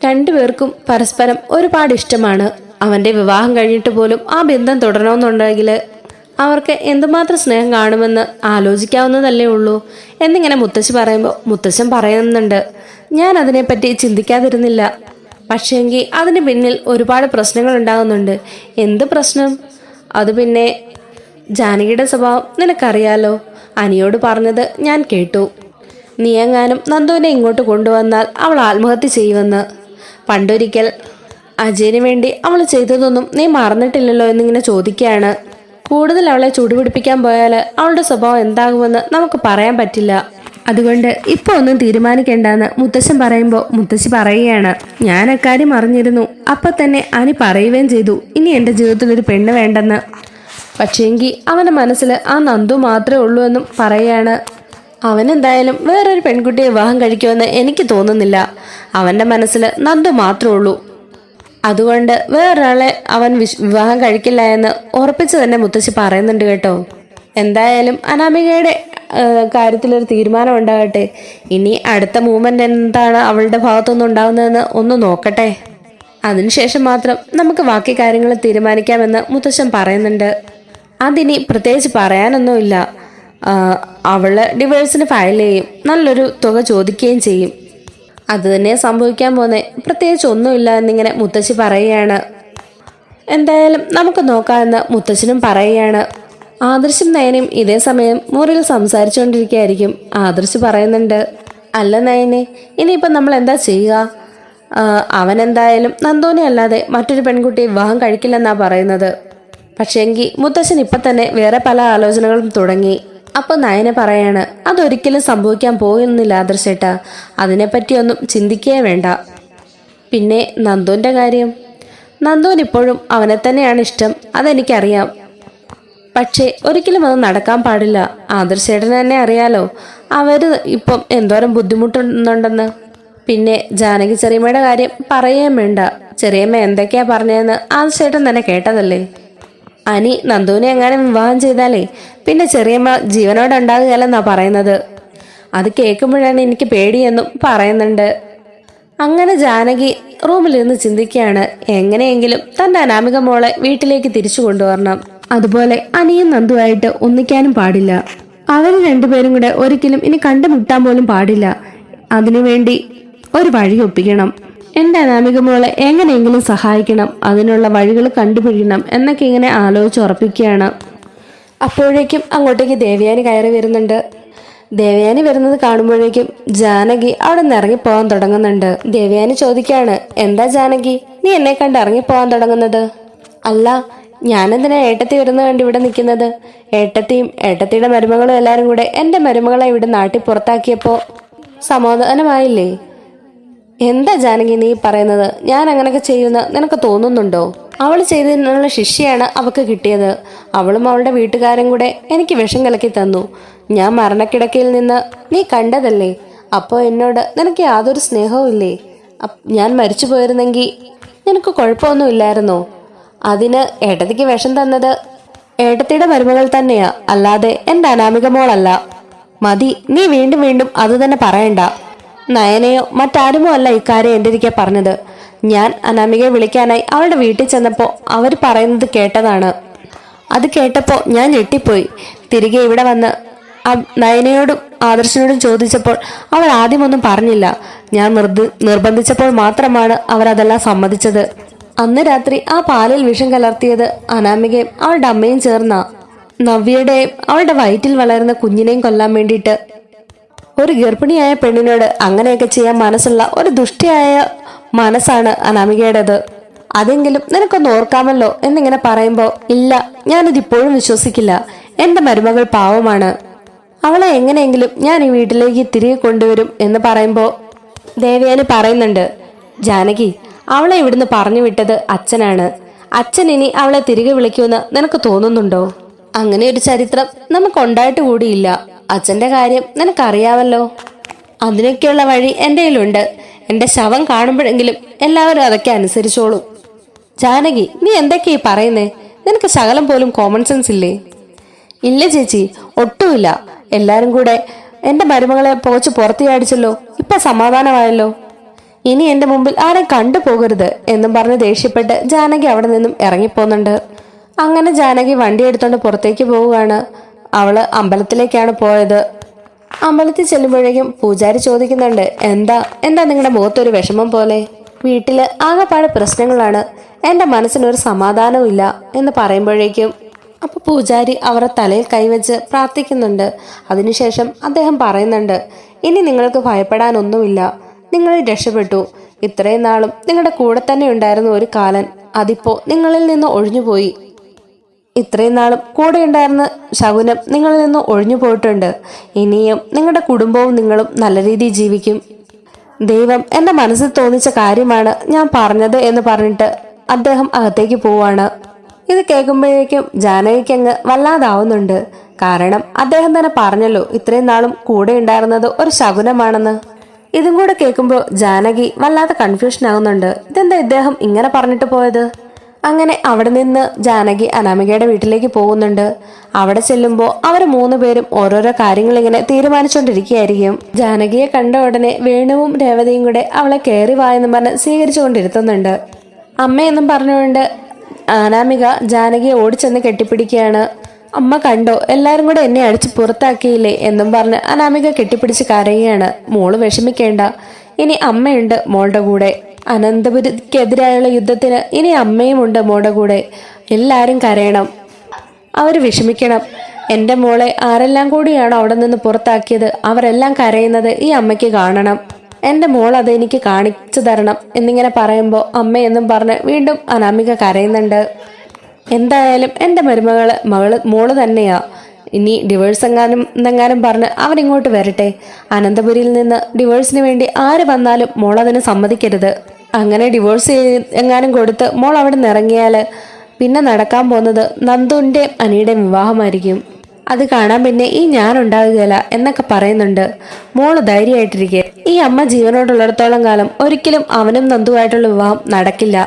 2 പേർക്കും പരസ്പരം ഒരുപാട് ഇഷ്ടമാണ്. അവൻ്റെ വിവാഹം കഴിഞ്ഞിട്ട് പോലും ആ ബന്ധം തുടരണമെന്നുണ്ടെങ്കിൽ അവർക്ക് എന്തുമാത്രം സ്നേഹം കാണുമെന്ന് ആലോചിക്കാവുന്നതല്ലേ ഉള്ളൂ എന്നിങ്ങനെ മുത്തശ്ശി പറയുമ്പോൾ മുത്തശ്ശൻ പറയുന്നുണ്ട്, ഞാൻ അതിനെപ്പറ്റി ചിന്തിക്കാതിരുന്നില്ല, പക്ഷേങ്കിൽ അതിന് പിന്നിൽ ഒരുപാട് പ്രശ്നങ്ങൾ ഉണ്ടാകുന്നുണ്ട്. എന്ത് പ്രശ്നം? അത് പിന്നെ ജാനകിയുടെ സ്വഭാവം നിനക്കറിയാലോ. അനിയോട് പറഞ്ഞത് ഞാൻ കേട്ടു, നീ എങ്ങാനും നന്ദുവിനെ ഇങ്ങോട്ട് കൊണ്ടുവന്നാൽ അവൾ ആത്മഹത്യ ചെയ്യുമെന്ന്. പണ്ടൊരിക്കൽ അജയന് വേണ്ടി അവൾ ചെയ്തതൊന്നും നീ മറന്നിട്ടില്ലല്ലോ എന്നിങ്ങനെ ചോദിക്കുകയാണ്. കൂടുതൽ അവളെ ചൂടുപിടിപ്പിക്കാൻ പോയാൽ അവളുടെ സ്വഭാവം എന്താകുമെന്ന് നമുക്ക് പറയാൻ പറ്റില്ല. അതുകൊണ്ട് ഇപ്പോൾ ഒന്നും തീരുമാനിക്കേണ്ടെന്ന് മുത്തശ്ശൻ പറയുമ്പോൾ മുത്തശ്ശി പറയുകയാണ്, ഞാൻ അക്കാര്യം അറിഞ്ഞിരുന്നു. അപ്പം തന്നെ അനി പറയുകയും ചെയ്തു, ഇനി എൻ്റെ ജീവിതത്തിൽ ഒരു പെണ്ണ് വേണ്ടെന്ന്. പക്ഷേങ്കിൽ അവൻ്റെ മനസ്സിൽ ആ നന്ദു മാത്രമേ ഉള്ളൂ എന്നും പറയുകയാണ്. അവനെന്തായാലും വേറൊരു പെൺകുട്ടിയെ വിവാഹം കഴിക്കുമെന്ന് എനിക്ക് തോന്നുന്നില്ല. അവൻ്റെ മനസ്സിൽ നന്ദു മാത്രമേ ഉള്ളൂ. അതുകൊണ്ട് വേറൊരാളെ അവൻ വിവാഹം കഴിക്കില്ല എന്ന് ഉറപ്പിച്ച് തന്നെ മുത്തശ്ശി പറയുന്നുണ്ട് കേട്ടോ. എന്തായാലും അനാമികയുടെ കാര്യത്തിലൊരു തീരുമാനം ഉണ്ടാകട്ടെ. ഇനി അടുത്ത മൂവ്മെന്റ് എന്താണ് അവളുടെ ഭാഗത്തുനിന്ന് ഉണ്ടാകുന്നതെന്ന് ഒന്ന് നോക്കട്ടെ. അതിനുശേഷം മാത്രം നമുക്ക് ബാക്കി കാര്യങ്ങൾ തീരുമാനിക്കാമെന്ന് മുത്തശ്ശൻ പറയുന്നുണ്ട്. അതിനി പ്രത്യേകിച്ച് പറയാനൊന്നുമില്ല. അവള് ഡിവോഴ്സിന് ഫയൽ ചെയ്യും, നല്ലൊരു തുക ചോദിക്കുകയും ചെയ്യും. അത് തന്നെ സംഭവിക്കാൻ പോന്നെ, പ്രത്യേകിച്ച് ഒന്നുമില്ല എന്നിങ്ങനെ മുത്തശ്ശി പറയുകയാണ്. എന്തായാലും നമുക്ക് നോക്കാമെന്ന് മുത്തശ്ശനും പറയുകയാണ്. ആദർശും നയനയും ഇതേ സമയം മുറിയിൽ സംസാരിച്ചുകൊണ്ടിരിക്കുകയായിരിക്കും. ആദർശ് പറയുന്നുണ്ട്, അല്ല നയനെ, ഇനിയിപ്പം നമ്മൾ എന്താ ചെയ്യുക? അവൻ എന്തായാലും നന്ദോനെ അല്ലാതെ മറ്റൊരു പെൺകുട്ടിയെ വിവാഹം കഴിക്കില്ലെന്നാ പറയുന്നത്. പക്ഷേങ്കിൽ മുത്തശ്ശൻ ഇപ്പം തന്നെ വേറെ പല ആലോചനകളും തുടങ്ങി. അപ്പോൾ നയന പറയാണ്, അതൊരിക്കലും സംഭവിക്കാൻ പോകുന്നില്ല ആദർശേട്ടാ, അതിനെപ്പറ്റിയൊന്നും ചിന്തിക്കേ വേണ്ട. പിന്നെ നന്ദുവിൻ്റെ കാര്യം, നന്ദുവിന് ഇപ്പോഴും അവനെ തന്നെയാണ് ഇഷ്ടം, അതെനിക്കറിയാം. പക്ഷേ ഒരിക്കലും അത് നടക്കാൻ പാടില്ല. ആദർശേട്ടന് തന്നെ അറിയാലോ, അവർ ഇപ്പം എന്തോരം ബുദ്ധിമുട്ടുന്നുണ്ടെന്ന്. പിന്നെ ജാനകി ചെറിയമ്മയുടെ കാര്യം പറയുകയും വേണ്ട. ചെറിയമ്മ എന്തൊക്കെയാ പറഞ്ഞതെന്ന് ആ ചേട്ടൻ തന്നെ കേട്ടതല്ലേ. അനി നന്ദുവിനെ എങ്ങാനും വിവാഹം ചെയ്താലേ പിന്നെ ചെറിയമ്മ ജീവനോടെ ഉണ്ടാകുകയല്ലെന്നാ പറയുന്നത്. അത് കേൾക്കുമ്പോഴാണ് എനിക്ക് പേടിയെന്നും പറയുന്നുണ്ട്. അങ്ങനെ ജാനകി റൂമിലിരുന്ന് ചിന്തിക്കുകയാണ്, എങ്ങനെയെങ്കിലും തന്റെ അനാമിക മോളെ വീട്ടിലേക്ക് തിരിച്ചു കൊണ്ടുവരണം. അതുപോലെ അനിയും നന്ദുവായിട്ട് ഒന്നിക്കാനും പാടില്ല. അവർ രണ്ടുപേരും കൂടെ ഒരിക്കലും ഇനി കണ്ടുമുട്ടാൻ പോലും പാടില്ല. അതിനുവേണ്ടി ഒരു വഴി ഒപ്പിക്കണം. എന്റെ അനാമിക മോളെ എങ്ങനെയെങ്കിലും സഹായിക്കണം, അതിനുള്ള വഴികൾ കണ്ടുപിടിക്കണം എന്നൊക്കെ ഇങ്ങനെ ആലോചിച്ചുറപ്പിക്കുകയാണ്. അപ്പോഴേക്കും അങ്ങോട്ടേക്ക് ദേവയാനി കയറി വരുന്നുണ്ട്. ദേവയാനി വരുന്നത് കാണുമ്പോഴേക്കും ജാനകി അവിടെ നിന്ന് ഇറങ്ങിപ്പോവാൻ തുടങ്ങുന്നുണ്ട്. ദേവയാനി ചോദിക്കാണ്, എന്താ ജാനകി, നീ എന്നെ കണ്ട് ഇറങ്ങിപ്പോവാൻ തുടങ്ങുന്നത്? അല്ല, ഞാനെന്തിനാ ഏട്ടത്തി വരുന്ന കണ്ട് ഇവിടെ നിൽക്കുന്നത്? ഏട്ടത്തിയും ഏട്ടത്തിയുടെ മരുമകളും എല്ലാരും കൂടെ എന്റെ മരുമകളെ ഇവിടെ നാട്ടിൽ പുറത്താക്കിയപ്പോ സമാധാനമായില്ലേ? എന്താ ജാനകി നീ പറയുന്നത്? ഞാൻ അങ്ങനെയൊക്കെ ചെയ്യുന്ന നിനക്ക് തോന്നുന്നുണ്ടോ? അവൾ ചെയ്തതിനുള്ള ശിക്ഷയാണ് അവൾക്ക് കിട്ടിയത്. അവളും അവളുടെ വീട്ടുകാരും കൂടെ എനിക്ക് വിഷം കലക്കി തന്നു. ഞാൻ മരണക്കിടക്കയിൽ നിന്ന് നീ കണ്ടതല്ലേ. അപ്പോൾ എന്നോട് നിനക്ക് യാതൊരു സ്നേഹവും ഇല്ലേ? ഞാൻ മരിച്ചു പോയിരുന്നെങ്കിൽ നിനക്ക് കുഴപ്പമൊന്നും ഇല്ലായിരുന്നോ? അതിന് ഏട്ടത്തിക്ക് വിഷം തന്നത് ഏട്ടത്തിയുടെ മരുമകൾ തന്നെയാ, അല്ലാതെ എൻ്റെ അനാമിക മോളല്ല. മതി, നീ വീണ്ടും വീണ്ടും അത് തന്നെ പറയണ്ട. നയനയോ മറ്റാരുമോ അല്ല ഇക്കാര്യം എൻ്റെ ഇരിക്കെ പറഞ്ഞത്. ഞാൻ അനാമികയെ വിളിക്കാനായി അവളുടെ വീട്ടിൽ ചെന്നപ്പോൾ അവർ പറയുന്നത് കേട്ടതാണ്. അത് കേട്ടപ്പോൾ ഞാൻ ഞെട്ടിപ്പോയി. തിരികെ ഇവിടെ വന്ന് നയനയോടും ആദർശനോടും ചോദിച്ചപ്പോൾ അവൾ ആദ്യമൊന്നും പറഞ്ഞില്ല. ഞാൻ നിർബന്ധിച്ചപ്പോൾ മാത്രമാണ് അവരതെല്ലാം സമ്മതിച്ചത്. അന്ന് രാത്രി ആ പാലിൽ വിഷം കലർത്തിയത് അനാമികയും അവളുടെ അമ്മയും ചേർന്ന നവ്യയുടെയും അവളുടെ വയറ്റിൽ വളരുന്ന കുഞ്ഞിനെയും കൊല്ലാൻ വേണ്ടിയിട്ട്. ഒരു ഗർഭിണിയായ പെണ്ണിനോട് അങ്ങനെയൊക്കെ ചെയ്യാൻ മനസ്സുള്ള ഒരു ദുഷ്ടിയായ മനസ്സാണ് അനാമികയുടേത്. അതെങ്കിലും നിനക്കൊന്ന് ഓർക്കാമല്ലോ എന്നിങ്ങനെ പറയുമ്പോൾ, ഇല്ല, ഞാനിതിപ്പോഴും വിശ്വസിക്കില്ല. എന്റെ മരുമകൾ പാവമാണ്. അവളെ എങ്ങനെയെങ്കിലും ഞാൻ ഈ വീട്ടിലേക്ക് തിരികെ കൊണ്ടുവരും എന്ന് പറയുമ്പോൾ ദേവയാനി പറയുന്നുണ്ട്, ജാനകി, അവളെ ഇവിടുന്ന് പറഞ്ഞു വിട്ടത് അച്ഛനാണ്. അച്ഛൻ ഇനി അവളെ തിരികെ വിളിക്കുമെന്ന് നിനക്ക് തോന്നുന്നുണ്ടോ? അങ്ങനെ ഒരു ചരിത്രം നമുക്കുണ്ടായിട്ട് കൂടിയില്ല. അച്ഛന്റെ കാര്യം നിനക്കറിയാവല്ലോ. അതിനൊക്കെയുള്ള വഴി എൻ്റെ കയ്യിലുണ്ട്. എൻ്റെ ശവം കാണുമ്പോഴെങ്കിലും എല്ലാവരും അതൊക്കെ അനുസരിച്ചോളൂ. ജാനകി, നീ എന്തൊക്കെയാ പറയുന്നേ? നിനക്ക് ശകലം പോലും കോമൺ സെൻസ് ഇല്ലേ? ഇല്ല ചേച്ചി, ഒട്ടുമില്ല. എല്ലാരും കൂടെ എൻ്റെ മരുമകളെ പോച്ച് പുറത്തിയാടിച്ചല്ലോ. ഇപ്പൊ സമാധാനമായല്ലോ. ഇനി എൻ്റെ മുമ്പിൽ ആരും കണ്ടു പോകരുത് എന്നും പറഞ്ഞ് ദേഷ്യപ്പെട്ട് ജാനകി അവിടെ നിന്നും ഇറങ്ങിപ്പോന്നുണ്ട്. അങ്ങനെ ജാനകി വണ്ടി എടുത്തോണ്ട് പുറത്തേക്ക് പോവുകയാണ്. അവള് അമ്പലത്തിലേക്കാണ് പോയത്. അമ്പലത്തിൽ ചെല്ലുമ്പോഴേക്കും പൂജാരി ചോദിക്കുന്നുണ്ട്, എന്താ നിങ്ങളുടെ മുഖത്തൊരു വിഷമം പോലെ? വീട്ടില് ആകെപ്പാടെ പ്രശ്നങ്ങളാണ്, എൻ്റെ മനസ്സിനൊരു സമാധാനവും ഇല്ല എന്ന് പറയുമ്പോഴേക്കും അപ്പൊ പൂജാരി അവരുടെ തലയിൽ കൈവച്ച് പ്രാർത്ഥിക്കുന്നുണ്ട്. അതിനുശേഷം അദ്ദേഹം പറയുന്നുണ്ട്, ഇനി നിങ്ങൾക്ക് ഭയപ്പെടാനൊന്നുമില്ല. നിങ്ങൾ രക്ഷപ്പെട്ടു. ഇത്രയും നാളും നിങ്ങളുടെ കൂടെ തന്നെ ഉണ്ടായിരുന്ന ഒരു കാലൻ അതിപ്പോ നിങ്ങളിൽ നിന്ന് ഒഴിഞ്ഞുപോയി. ഇത്രയും നാളും കൂടെ ഉണ്ടായിരുന്ന ശകുനം നിങ്ങളിൽ നിന്ന് ഒഴിഞ്ഞു പോയിട്ടുണ്ട്. ഇനിയും നിങ്ങളുടെ കുടുംബവും നിങ്ങളും നല്ല രീതിയിൽ ജീവിക്കും. ദൈവം എൻ്റെ മനസ്സിൽ തോന്നിച്ച കാര്യമാണ് ഞാൻ പറഞ്ഞത് എന്ന് പറഞ്ഞിട്ട് അദ്ദേഹം അകത്തേക്ക് പോവാണ്. ഇത് കേൾക്കുമ്പോഴേക്കും ജാനകിക്ക് അങ്ങ് വല്ലാതാവുന്നുണ്ട്. കാരണം അദ്ദേഹം തന്നെ പറഞ്ഞല്ലോ ഇത്രയും നാളും കൂടെ ഉണ്ടായിരുന്നത് ഒരു ശകുനമാണെന്ന്. ഇതും കൂടെ കേൾക്കുമ്പോൾ ജാനകി വല്ലാതെ കൺഫ്യൂഷൻ ആവുന്നുണ്ട്. ഇതെന്താ ഇദ്ദേഹം ഇങ്ങനെ പറഞ്ഞിട്ട് പോയത്? അങ്ങനെ അവിടെ നിന്ന് ജാനകി അനാമികയുടെ വീട്ടിലേക്ക് പോകുന്നുണ്ട്. അവിടെ ചെല്ലുമ്പോൾ അവർ 3 പേരും ഓരോരോ കാര്യങ്ങൾ ഇങ്ങനെ തീരുമാനിച്ചുകൊണ്ടിരിക്കുകയായിരിക്കും. ജാനകിയെ കണ്ട ഉടനെ വേണുവും രേവതിയും കൂടെ അവളെ കയറി വായെന്നും പറഞ്ഞ് സ്വീകരിച്ചുകൊണ്ടിരുത്തുന്നുണ്ട്. അമ്മയെന്നും പറഞ്ഞുകൊണ്ട് അനാമിക ജാനകിയെ ഓടിച്ചെന്ന് കെട്ടിപ്പിടിക്കുകയാണ്. അമ്മ കണ്ടോ, എല്ലാരും കൂടെ എന്നെ അടിച്ച് പുറത്താക്കിയില്ലേ എന്നും പറഞ്ഞ് അനാമിക കെട്ടിപ്പിടിച്ച് കരയുകയാണ്. മോള് വിഷമിക്കേണ്ട, ഇനി അമ്മയുണ്ട് മോളുടെ കൂടെ. അനന്തപുരിക്കെതിരായുള്ള യുദ്ധത്തിന് ഇനി അമ്മയും ഉണ്ട് മോളുടെ കൂടെ. എല്ലാരും കരയണം, അവര് വിഷമിക്കണം. എൻ്റെ മോളെ ആരെല്ലാം കൂടിയാണോ അവിടെ നിന്ന് പുറത്താക്കിയത് അവരെല്ലാം കരയുന്നത് ഈ അമ്മയ്ക്ക് കാണണം. എൻ്റെ മോൾ അതെനിക്ക് കാണിച്ചു തരണം എന്നിങ്ങനെ പറയുമ്പോൾ അമ്മയെന്നും പറഞ്ഞ് വീണ്ടും അനാമിക കരയുന്നുണ്ട്. എന്തായാലും എൻ്റെ മോള് തന്നെയാ. ഇനി ഡിവോഴ്സ് എങ്ങാനും പറഞ്ഞ് അവരിങ്ങോട്ട് വരട്ടെ. അനന്തപുരിയിൽ നിന്ന് ഡിവോഴ്സിന് വേണ്ടി ആര് വന്നാലും മോൾ അതിന് സമ്മതിക്കരുത്. അങ്ങനെ ഡിവോഴ്സ് എങ്ങാനും കൊടുത്ത് മോൾ അവിടെ നിന്ന് ഇറങ്ങിയാൽ പിന്നെ നടക്കാൻ പോകുന്നത് നന്ദുവിൻ്റെയും അനിയുടെയും വിവാഹമായിരിക്കും. അത് കാണാൻ പിന്നെ ഈ ഞാൻ ഉണ്ടാകുകയില്ല എന്നൊക്കെ പറയുന്നുണ്ട്. മോള് ധൈര്യമായിട്ടിരിക്കെ, ഈ അമ്മ ജീവനോടുള്ളിടത്തോളം കാലം ഒരിക്കലും അവനും നന്ദുവായിട്ടുള്ള വിവാഹം നടക്കില്ല.